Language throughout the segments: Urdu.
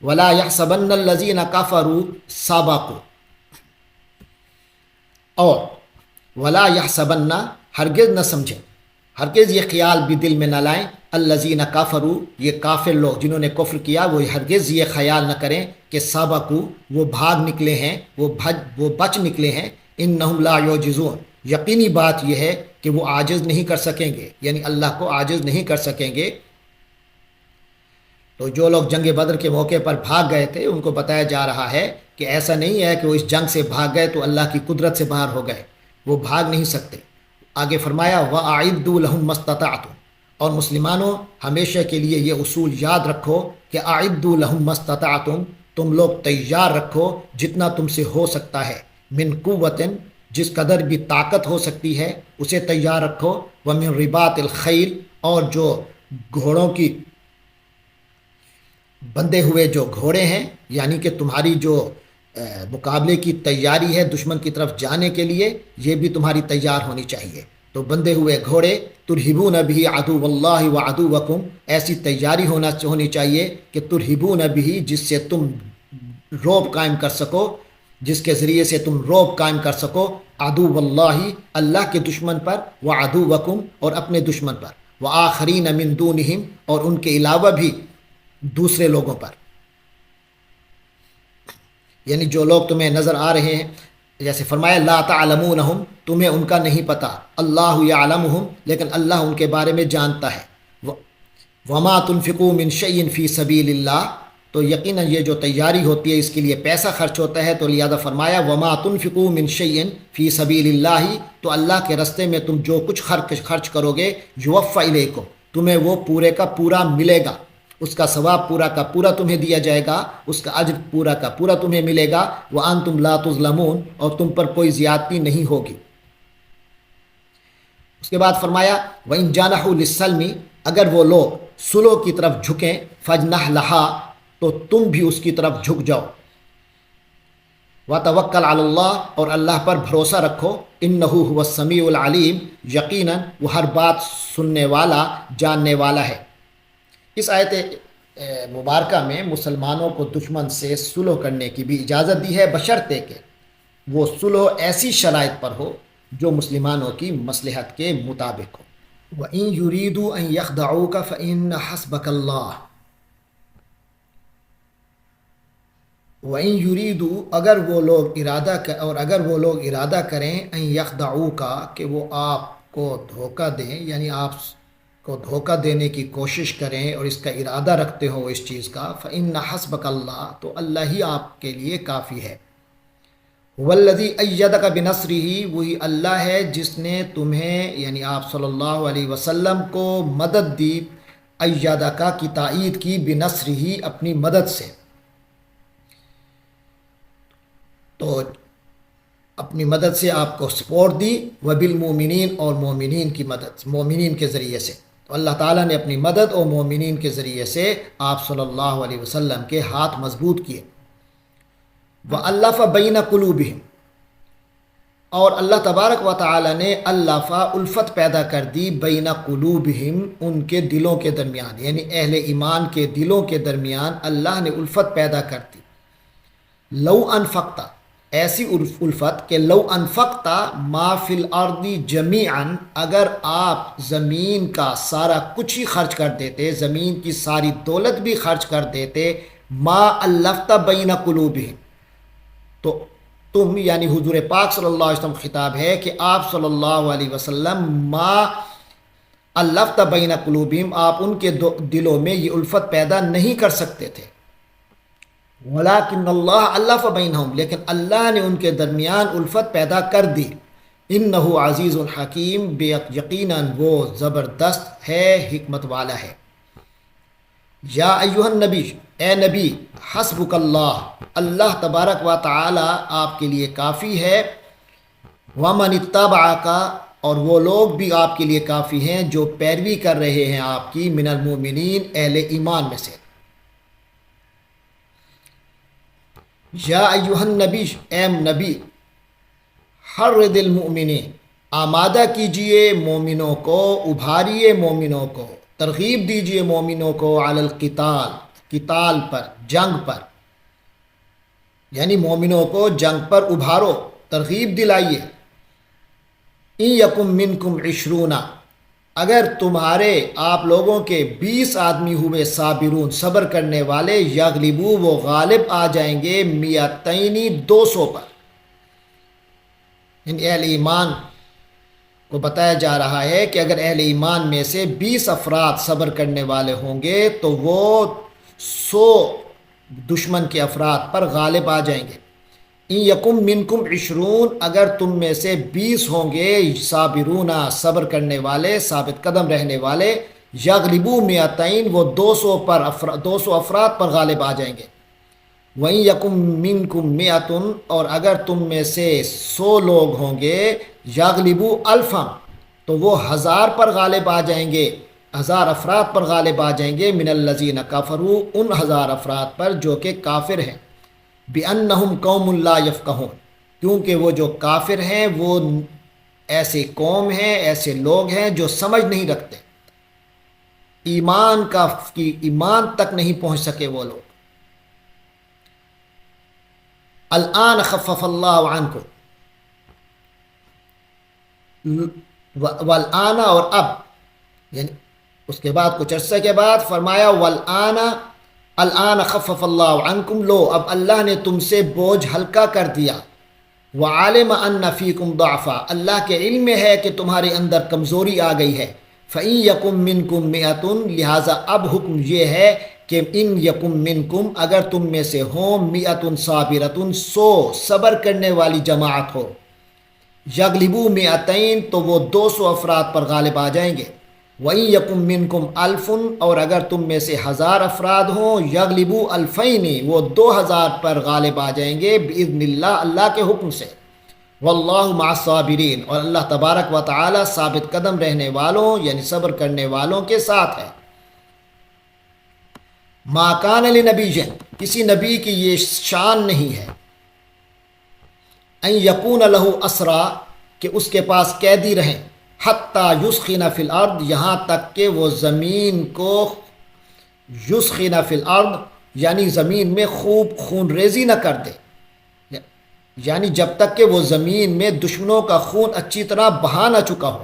ولا یحسبن الذین کفروا سبقوا، اور ولا یحسبن، ہرگز نہ سمجھیں، ہرگز یہ خیال بھی دل میں نہ لائیں، الذین کفروا، یہ کافر لوگ جنہوں نے کفر کیا، وہ ہرگز یہ خیال نہ کریں کہ سبقوا، وہ بھاگ نکلے ہیں، وہ بچ نکلے ہیں، انہم لا یعجزون، یقینی بات یہ ہے کہ وہ عاجز نہیں کر سکیں گے، یعنی اللہ کو عاجز نہیں کر سکیں گے۔ تو جو لوگ جنگ بدر کے موقع پر بھاگ گئے تھے ان کو بتایا جا رہا ہے کہ ایسا نہیں ہے کہ وہ اس جنگ سے بھاگ گئے تو اللہ کی قدرت سے باہر ہو گئے، وہ بھاگ نہیں سکتے۔ آگے فرمایا وَأَعِدُّوا لَهُم مَّا اسْتَطَعْتُمْ، اور مسلمانوں ہمیشہ کے لیے یہ اصول یاد رکھو کہ اعدوا لهم ما استطعتم، تم لوگ تیار رکھو جتنا تم سے ہو سکتا ہے، من قوت، جس قدر بھی طاقت ہو سکتی ہے اسے تیار رکھو، ومن رباط الخیل، اور جو گھوڑوں کی بندے ہوئے جو گھوڑے ہیں، یعنی کہ تمہاری جو مقابلے کی تیاری ہے دشمن کی طرف جانے کے لیے، یہ بھی تمہاری تیار ہونی چاہیے۔ تو بندے ہوئے گھوڑے، ترہبون بھی عدو اللہ و عدوکم، ایسی تیاری ہونی چاہیے کہ ترہبون بھی، جس سے تم روب قائم کر سکو، جس کے ذریعے سے تم روب قائم کر سکو، عدو اللہ، اللہ کے دشمن پر، و عدوکم، اور اپنے دشمن پر، وآخرین من دونہم، اور ان کے علاوہ بھی دوسرے لوگوں پر، یعنی جو لوگ تمہیں نظر آ رہے ہیں، جیسے فرمایا لا تعلمونہم، تمہیں ان کا نہیں پتہ، اللہ یعلمہم، لیکن اللہ ان کے بارے میں جانتا ہے۔ وما تنفقوا من شیء فی سبیل اللہ، تو یقیناً یہ جو تیاری ہوتی ہے اس کے لیے پیسہ خرچ ہوتا ہے، تو لہذا فرمایا وما تنفقوا من شیء فی سبیل اللہ، تو اللہ کے راستے میں تم جو کچھ خرچ کرو گے، یوفی الیکم، تمہیں وہ پورے کا پورا ملے گا، اس کا ثواب پورا کا پورا تمہیں دیا جائے گا، اس کا اجر پورا کا پورا تمہیں ملے گا، وانتم لا تظلمون، اور تم پر کوئی زیادتی نہیں ہوگی۔ اس کے بعد فرمایا وَإِن جَانَحُوا لِلسَّلْمِ، اگر وہ لوگ صلح کی طرف جھکیں، فَجْنَحْ لَهَا، تو تم بھی اس کی طرف جھک جاؤ، وَتَوَكَّلْ عَلَى اللَّهِ، اور اللہ پر بھروسہ رکھو، إِنَّهُ هُوَ السَّمِيعُ الْعَلِيمُ، یقیناً وہ ہر بات سننے والا، جاننے والا ہے۔ اس آیت مبارکہ میں مسلمانوں کو دشمن سے صلح کرنے کی بھی اجازت دی ہے، بشرطے کہ وہ صلح ایسی شرائط پر ہو جو مسلمانوں کی مصلحت کے مطابق ہو۔ وَإِن يُرِيدُوا أَن يَخْدَعُوكَ فَإِنَّ حَسْبَكَ اللَّهُ، وَإِن يُرِيدُوا، اگر وہ لوگ ارادہ کریں، أَن يَخْدَعُوكَ، کہ وہ آپ کو دھوکہ دیں، یعنی آپ کو دھوکہ دینے کی کوشش کریں اور اس کا ارادہ رکھتے ہو اس چیز کا، فَإِنَّ حَسْبَكَ اللَّهُ، تو اللہ ہی آپ کے لیے کافی ہے۔ والذی ایدک بنصرہ، وہی اللہ ہے جس نے تمہیں، یعنی آپ صلی اللہ علیہ وسلم کو مدد دی، ایدک کی تائید کی، بنصرہ اپنی مدد سے، تو اپنی مدد سے آپ کو سپورٹ دی، وبالمؤمنین، اور مومنین کی مدد، مومنین کے ذریعے سے، تو اللہ تعالیٰ نے اپنی مدد اور مومنین کے ذریعے سے آپ صلی اللہ علیہ وسلم کے ہاتھ مضبوط کیے۔ وَأَلَّفَ بَيْنَ قُلُوبِهِمْ، اور اللہ تبارک و تعالی نے الف، الفت پیدا کر دی، بین قلوبہم، ان کے دلوں کے درمیان، یعنی اہل ایمان کے دلوں کے درمیان اللہ نے الفت پیدا کر دی۔ لو انفقتا، ایسی الفت کہ لو انفقتا ما فی الارض جمیعا، اگر آپ زمین کا سارا کچھ ہی خرچ کر دیتے، زمین کی ساری دولت بھی خرچ کر دیتے، ما الفتا بین قلوبہم، تو تم، یعنی حضور پاک صلی اللہ علیہ وسلم خطاب ہے کہ آپ صلی اللہ علیہ وسلم ما الفت بین قلوبہم، آپ ان کے دلوں میں یہ الفت پیدا نہیں کر سکتے تھے، ولکن اللہ الف بینہم، لیکن اللہ نے ان کے درمیان الفت پیدا کر دی، انہ عزیز الحکیم، بے یقیناً وہ زبردست ہے، حکمت والا ہے۔ یا ایہا النبی، اے نبی، حسبک اللہ، اللہ تبارک و تعالی آپ کے لیے کافی ہے، ومن اتبعک، اور وہ لوگ بھی آپ کے لیے کافی ہیں جو پیروی کر رہے ہیں آپ کی، من المؤمنین، اہل ایمان میں سے۔ یا ایہا النبی، اے نبی، حرض المؤمنین، آمادہ کیجئے مومنوں کو، ابھاریے مومنوں کو، ترغیب دیجئے مومنوں کو، علی القتال، قتال پر، جنگ پر، یعنی مومنوں کو جنگ پر ابھارو، ترغیب دلائیے۔ ان یکم منکم عشرون، اگر تمہارے آپ لوگوں کے 20 آدمی ہوئے صابرون صبر کرنے والے، یغلبو وہ غالب آ جائیں گے، میتینی 200 پر۔ ان اہل ایمان کو بتایا جا رہا ہے کہ اگر اہل ایمان میں سے 20 افراد صبر کرنے والے ہوں گے تو وہ 100 دشمن کے افراد پر غالب آ جائیں گے۔ ان یکم منکم عشرون، اگر تم میں سے 20 ہوں گے صابرون صبر کرنے والے، ثابت قدم رہنے والے، یغلبو میتین وہ 200 افراد پر غالب آ جائیں گے۔ وَإِن یکم منکم مئتن، اور اگر تم میں سے 100 لوگ ہوں گے، یغلبو الفا تو وہ 1000 پر غالب آ جائیں گے، 1000 افراد پر غالب آ جائیں گے، من الذین کفروا ان 1000 افراد پر جو کہ کافر ہیں، بِأَنَّهُمْ قَوْمٌ لَا يَفْقَهُونَ کیونکہ وہ جو کافر ہیں وہ ایسی قوم ہیں، ایسے لوگ ہیں جو سمجھ نہیں رکھتے، ایمان تک نہیں پہنچ سکے وہ لوگ۔ الآن خفف اللہ عنکم، والآن اور اب، یعنی اس کے بعد کچھ عرصے کے بعد فرمایا والآن، الآن خفف اللہ عنکم، لو اب اللہ نے تم سے بوجھ ہلکا کر دیا، وعالم ان فیکم ضعفا، اللہ کے علم میں ہے کہ تمہارے اندر کمزوری آ گئی ہے، فإن یکم منکم مئتن، لہٰذا اب حکم یہ ہے کہ ان یکم منکم اگر تم میں سے ہوں مئتن صابرتن 100 صبر کرنے والی جماعت ہو، یغلبو مئتین تو وہ 200 افراد پر غالب آ جائیں گے، وَإِن یکم منکم الفن، اور اگر تم میں سے 1000 افراد ہوں، یغلبو الفین وہ 2000 پر غالب آ جائیں گے، بإذن اللہ اللہ کے حکم سے، واللہ مع الصابرین اور اللہ تبارک و تعالی ثابت قدم رہنے والوں یعنی صبر کرنے والوں کے ساتھ ہے۔ ما کان لنبی، کسی نبی کی یہ شان نہیں ہے، ان یکون لہ اسرا کہ اس کے پاس قیدی رہیں، حتی یسخن فی الارض یہاں تک کہ وہ زمین کو، یسخن فی الارض یعنی زمین میں خوب خون ریزی نہ کر دے، یعنی جب تک کہ وہ زمین میں دشمنوں کا خون اچھی طرح بہا نہ چکا ہو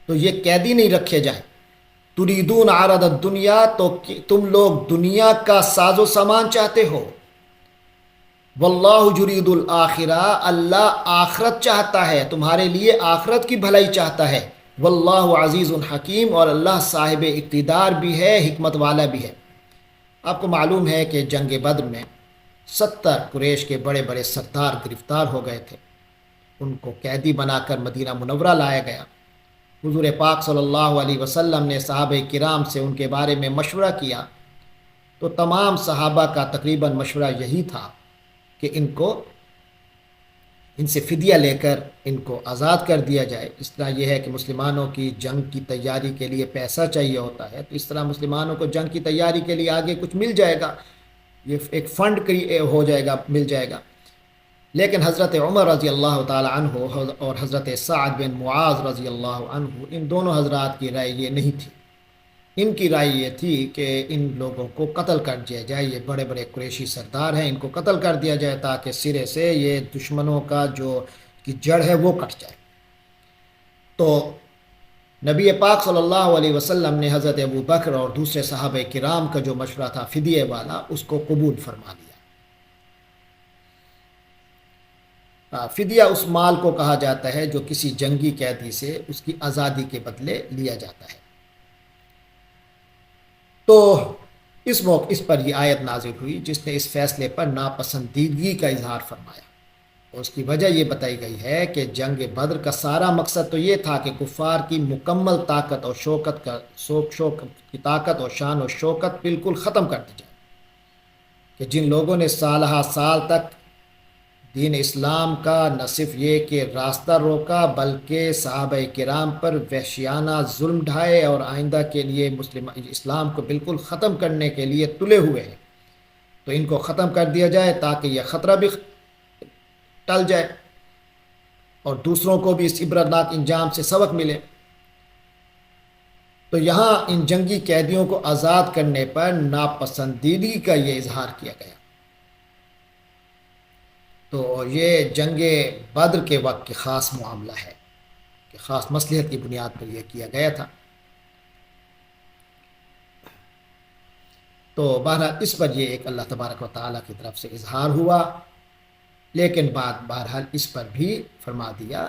تو یہ قیدی نہیں رکھے جائیں۔ تریدون عرض الدنیا، تو تم لوگ دنیا کا ساز و سامان چاہتے ہو، واللہ یرید الآخرہ اللہ آخرت چاہتا ہے، تمہارے لیے آخرت کی بھلائی چاہتا ہے، واللہ عزیز الحکیم اور اللہ صاحب اقتدار بھی ہے، حکمت والا بھی ہے۔ آپ کو معلوم ہے کہ جنگ بدر میں 70 قریش کے بڑے بڑے سردار گرفتار ہو گئے تھے، ان کو قیدی بنا کر مدینہ منورہ لایا گیا۔ حضور پاک صلی اللہ علیہ وسلم نے صحابہ کرام سے ان کے بارے میں مشورہ کیا تو تمام صحابہ کا تقریباً مشورہ یہی تھا کہ ان سے فدیہ لے کر ان کو آزاد کر دیا جائے۔ اس طرح یہ ہے کہ مسلمانوں کی جنگ کی تیاری کے لیے پیسہ چاہیے ہوتا ہے، تو اس طرح مسلمانوں کو جنگ کی تیاری کے لیے آگے کچھ مل جائے گا، یہ ایک فنڈ ہو جائے گا، مل جائے گا۔ لیکن حضرت عمر رضی اللہ تعالی عنہ اور حضرت سعد بن معاذ رضی اللہ عنہ، ان دونوں حضرات کی رائے یہ نہیں تھی، ان کی رائے یہ تھی کہ ان لوگوں کو قتل کر دیا جائے، یہ بڑے بڑے قریشی سردار ہیں، ان کو قتل کر دیا جائے تاکہ سرے سے یہ دشمنوں کا جو کی جڑ ہے وہ کٹ جائے۔ تو نبی پاک صلی اللہ علیہ وسلم نے حضرت ابو بکر اور دوسرے صحابہ کرام کا جو مشورہ تھا فدیے والا، اس کو قبول فرما لیا۔ فدیہ اس مال کو کہا جاتا ہے جو کسی جنگی قیدی سے اس کی آزادی کے بدلے لیا جاتا ہے۔ تو اس موقع اس پر یہ آیت نازل ہوئی جس نے اس فیصلے پر ناپسندیدگی کا اظہار فرمایا، اور اس کی وجہ یہ بتائی گئی ہے کہ جنگ بدر کا سارا مقصد تو یہ تھا کہ کفار کی مکمل طاقت اور شوکت کی طاقت اور شان و شوکت بالکل ختم کر دی جائے، کہ جن لوگوں نے سالہ سال تک دین اسلام کا نہ صرف یہ کہ راستہ روکا بلکہ صحابہ کرام پر وحشیانہ ظلم ڈھائے اور آئندہ کے لیے اسلام کو بالکل ختم کرنے کے لیے تلے ہوئے ہیں، تو ان کو ختم کر دیا جائے تاکہ یہ خطرہ بھی ٹل جائے اور دوسروں کو بھی اس عبرتناک انجام سے سبق ملے۔ تو یہاں ان جنگی قیدیوں کو آزاد کرنے پر ناپسندیدگی کا یہ اظہار کیا گیا۔ تو یہ جنگ بدر کے وقت کی خاص معاملہ ہے کہ خاص مصلحت کی بنیاد پر یہ کیا گیا تھا۔ تو بہرحال اس پر یہ ایک اللہ تبارک و تعالیٰ کی طرف سے اظہار ہوا، لیکن بہرحال اس پر بھی فرما دیا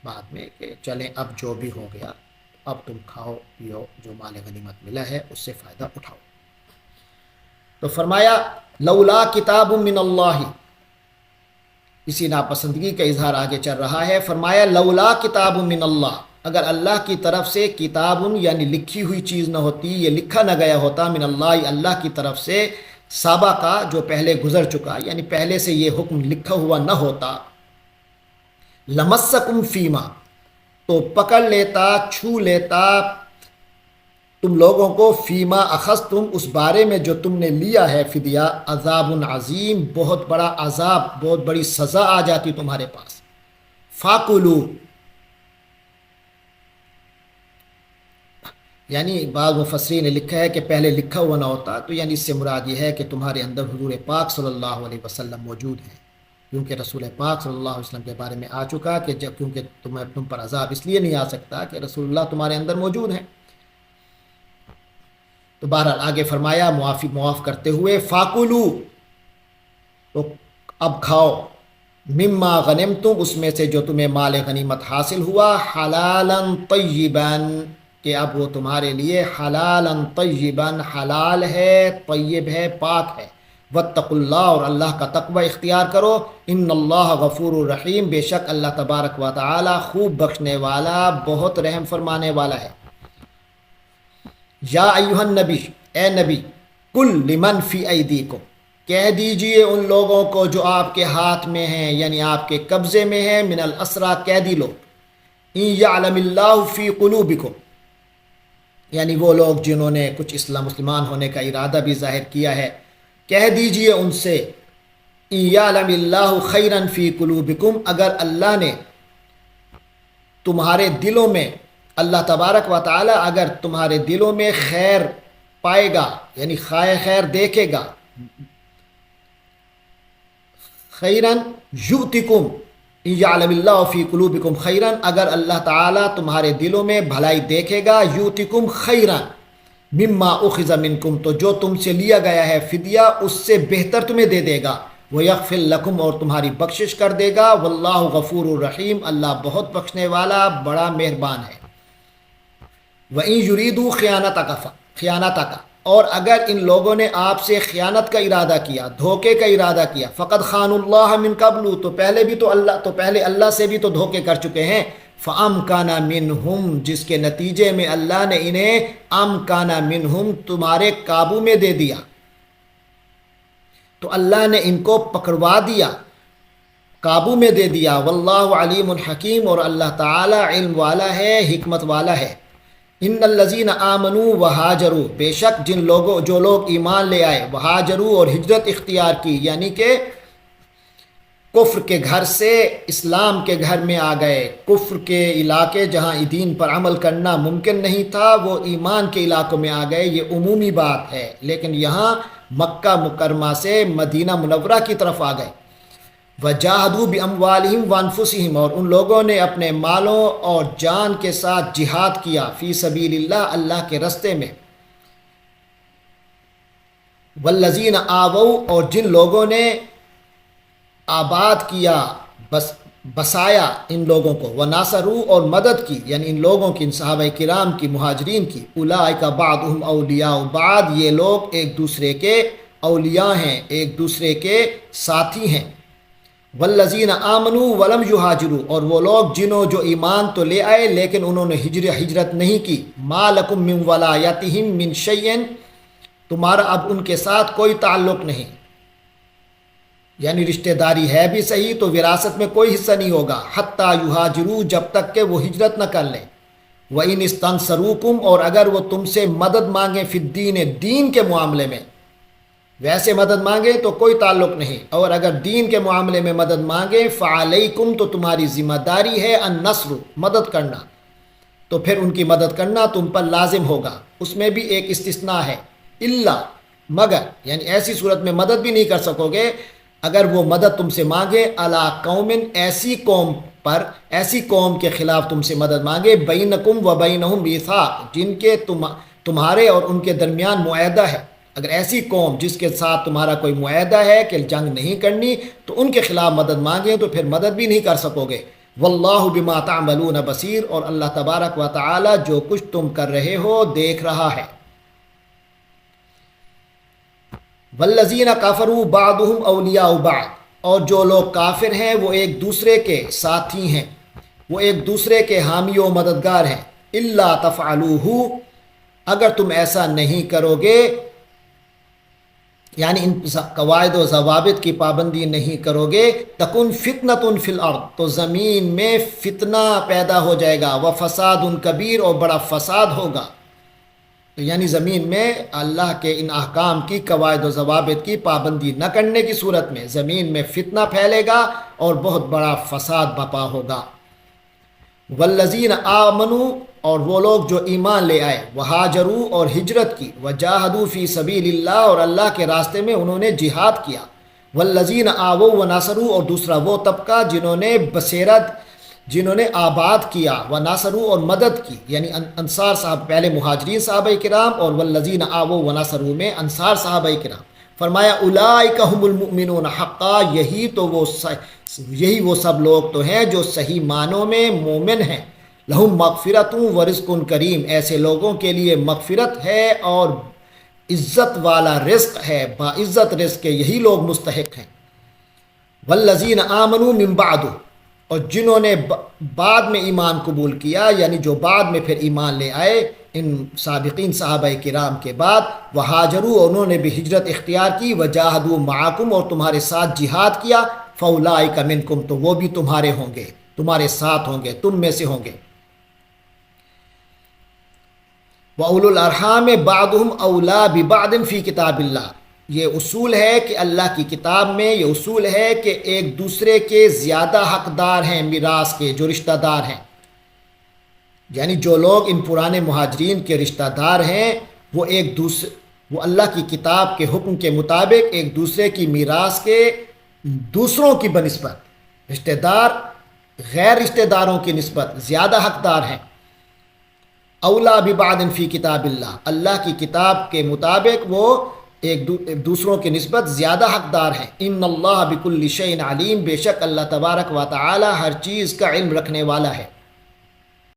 بعد میں کہ چلیں اب جو بھی ہو گیا، اب تم کھاؤ پیو، جو مال غنیمت ملا ہے اس سے فائدہ اٹھاؤ۔ تو فرمایا لولا کتاب من اللہ، اسی ناپسندگی کا اظہار آگے چل رہا ہے۔ فرمایا لولا کتاب من اللہ، اگر اللہ کی طرف سے کتاب یعنی لکھی ہوئی چیز نہ ہوتی، یہ لکھا نہ گیا ہوتا، من اللہ اللہ کی طرف سے، سابقہ جو پہلے گزر چکا، یعنی پہلے سے یہ حکم لکھا ہوا نہ ہوتا، لمسکم فیما، تو پکڑ لیتا، چھو لیتا تم لوگوں کو، فیما اخذتم، اس بارے میں جو تم نے لیا ہے فدیہ، عذاب عظیم، بہت بڑا عذاب، بہت بڑی سزا آ جاتی تمہارے پاس۔ فاکلوا، یعنی بعض مفسرین نے لکھا ہے کہ پہلے لکھا ہوا نہ ہوتا، تو یعنی اس سے مراد یہ ہے کہ تمہارے اندر حضور پاک صلی اللہ علیہ وسلم موجود ہیں، کیونکہ رسول پاک صلی اللہ علیہ وسلم کے بارے میں آ چکا کہ جب کیونکہ تم پر عذاب اس لیے نہیں آ سکتا کہ رسول اللہ تمہارے اندر موجود ہیں۔ تو بہرحال آگے فرمایا معاف کرتے ہوئے، فاکلو، تو اب کھاؤ، مما غنمتم، اس میں سے جو تمہیں مال غنیمت حاصل ہوا، حلالا طیبا، کہ اب وہ تمہارے لیے حلالا طیبا، حلال ہے، طیب ہے، پاک ہے۔ واتقوا اللہ، اور اللہ کا تقوی اختیار کرو، ان اللہ غفور الرحیم، بے شک اللہ تبارک و تعالی خوب بخشنے والا، بہت رحم فرمانے والا ہے۔ یا ایھا النبی، اے نبی، کل لمن فی ایدیکم، کہہ دیجئے ان لوگوں کو جو آپ کے ہاتھ میں ہیں، یعنی آپ کے قبضے میں ہیں، من الاسریٰ، قیدی لوگ، ان یعلم اللہ فی قلوبکم، یعنی وہ لوگ جنہوں نے کچھ مسلمان ہونے کا ارادہ بھی ظاہر کیا ہے، کہہ دیجئے ان سے، ان یعلم اللہ خیرا فی قلوبکم، اگر اللہ نے تمہارے دلوں میں، اللہ تبارک و تعالی اگر تمہارے دلوں میں خیر پائے گا، یعنی خیر دیکھے گا، خیرن یؤتکم، ان یعلم اللہ فی قلوبکم خیرن، اگر اللہ تعالی تمہارے دلوں میں بھلائی دیکھے گا، یؤتکم خیرن مما اخذ منکم، تو جو تم سے لیا گیا ہے فدیہ اس سے بہتر تمہیں دے دے گا، ویغفر لکم، اور تمہاری بخشش کر دے گا، واللہ غفور الرحیم، اللہ بہت بخشنے والا، بڑا مہربان ہے۔ وَإِن يُرِيدُوا خیانتک، اور اگر ان لوگوں نے آپ سے خیانت کا ارادہ کیا، دھوکے کا ارادہ کیا، فقد خانوا اللہ من قبل، تو پہلے اللہ سے بھی تو دھوکے کر چکے ہیں، فَأَمْكَنَ مِنْهُمْ، جس کے نتیجے میں اللہ نے انہیں أَمْكَنَ مِنْهُمْ، تمہارے قابو میں دے دیا، تو اللہ نے ان کو پکڑوا دیا، قابو میں دے دیا، واللہ علیم حکیم، اور اللہ تعالی علم والا ہے، حکمت والا ہے۔ ان الذین آمنوا وہاجروا، بے شک جو لوگ ایمان لے آئے، وہاجروا، اور ہجرت اختیار کی، یعنی کہ کفر کے گھر سے اسلام کے گھر میں آ گئے، کفر کے علاقے جہاں دین پر عمل کرنا ممکن نہیں تھا، وہ ایمان کے علاقوں میں آ گئے، یہ عمومی بات ہے، لیکن یہاں مکہ مکرمہ سے مدینہ منورہ کی طرف آ گئے۔ وجاہدوا باموالہم وانفسہم، اور ان لوگوں نے اپنے مالوں اور جان کے ساتھ جہاد کیا، فی سبیل اللہ، اللہ کے رستے میں۔ والذین آووا، اور جن لوگوں نے آباد کیا، بسایا ان لوگوں کو، وناصروا، اور مدد کی، یعنی ان لوگوں کی، ان صحابہ کرام کی، مہاجرین کی، اولئک بعضهم اولیاء بعض، یہ لوگ ایک دوسرے کے اولیاء ہیں، ایک دوسرے کے ساتھی ہیں۔ والذین آمنوا ولم یہاجروا، اور وہ لوگ جو ایمان تو لے آئے لیکن انہوں نے ہجرت نہیں کی، ما لکم من ولایتہم من شیء، تمہارا اب ان کے ساتھ کوئی تعلق نہیں، یعنی رشتہ داری ہے بھی صحیح تو وراثت میں کوئی حصہ نہیں ہوگا، حتی یہاجروا، جب تک کہ وہ ہجرت نہ کر لیں۔ وَإِنِ اسْتَنصَرُوكُمْ، اور اگر وہ تم سے مدد مانگیں فی الدین، دین کے معاملے میں، ویسے مدد مانگے تو کوئی تعلق نہیں، اور اگر دین کے معاملے میں مدد مانگے، فعلیکم، تو تمہاری ذمہ داری ہے النصر، مدد کرنا، تو پھر ان کی مدد کرنا تم پر لازم ہوگا۔ اس میں بھی ایک استثناء ہے، الا مگر، یعنی ایسی صورت میں مدد بھی نہیں کر سکو گے اگر وہ مدد تم سے مانگے علی قوم، ایسی قوم پر، ایسی قوم کے خلاف تم سے مدد مانگے، بینکم و بینہم میثاق، جن کے تمہارے اور ان کے درمیان معاہدہ ہے۔ اگر ایسی قوم جس کے ساتھ تمہارا کوئی معاہدہ ہے کہ جنگ نہیں کرنی، تو ان کے خلاف مدد مانگیں تو پھر مدد بھی نہیں کر سکو گے۔ واللہ بما تعملون بصیر، اور اللہ تبارک و تعالی جو کچھ تم کر رہے ہو دیکھ رہا ہے۔ والذین کفروا بعضهم اولیاء بعض، اور جو لوگ کافر ہیں وہ ایک دوسرے کے ساتھی ہیں، وہ ایک دوسرے کے حامی و مددگار ہیں۔ الا تفعلوہ، اگر تم ایسا نہیں کرو گے، یعنی ان قواعد و ضوابط کی پابندی نہیں کرو گے، تکن فتنۃ فی الارض، تو زمین میں فتنہ پیدا ہو جائے گا، وفساد کبیر، اور بڑا فساد ہوگا۔ تو یعنی زمین میں اللہ کے ان احکام کی، قواعد و ضوابط کی پابندی نہ کرنے کی صورت میں زمین میں فتنہ پھیلے گا اور بہت بڑا فساد برپا ہوگا۔ والذین آمنوا، اور وہ لوگ جو ایمان لے آئے، وہاجروا، اور ہجرت کی، وجاہدوا فی سبیل اللہ، اور اللہ کے راستے میں انہوں نے جہاد کیا۔ والذین آووا ونصروا، اور دوسرا وہ طبقہ جنہوں نے بصیرت، جنہوں نے آباد کیا، ونصروا، اور مدد کی، یعنی انصار صاحب، پہلے مہاجرین صحابہ کرام، اور والذین آووا ونصروا میں انصار صحابہ کرام۔ فرمایا اولئک هم المؤمنون حقا، یہی وہ سب لوگ تو ہیں جو صحیح معنوں میں مومن ہیں۔ لہم مغفرت و رزق کریم، ایسے لوگوں کے لیے مغفرت ہے اور عزت والا رزق ہے، باعزت رزق کے یہی لوگ مستحق ہیں۔ والذین آمنوا من بعد، اور جنہوں نے بعد میں ایمان قبول کیا، یعنی جو بعد میں پھر ایمان لے آئے ان سابقین صحابہ کرام کے بعد، وہاجروا، انہوں نے بھی ہجرت اختیار کی، وجاہدوا معکم، اور تمہارے ساتھ جہاد کیا، فاولئک منکم، تو وہ بھی تمہارے ہوں گے، تمہارے ساتھ ہوں گے، تم میں سے ہوں گے۔ وَأُولُو الْأَرْحَامِ بَعْضُهُمْ أَوْلَىٰ بِبَعْضٍ فِي کتاب اللہ، یہ اصول ہے کہ اللہ کی کتاب میں یہ اصول ہے کہ ایک دوسرے کے زیادہ حقدار ہیں میراث کے، جو رشتہ دار ہیں، یعنی جو لوگ ان پرانے مہاجرین کے رشتہ دار ہیں، وہ وہ اللہ کی کتاب کے حکم کے مطابق ایک دوسرے کی میراث کے دوسروں کی بنسبت، رشتہ دار غیر رشتہ داروں کی نسبت زیادہ حقدار ہیں۔ اولا ببعض فی کتاب اللہ، اللہ کی کتاب کے مطابق وہ ایک دوسروں کی نسبت زیادہ حقدار ہیں۔ ان اللہ بکل شیء علیم، بے شک اللہ تبارک و تعالی ہر چیز کا علم رکھنے والا ہے۔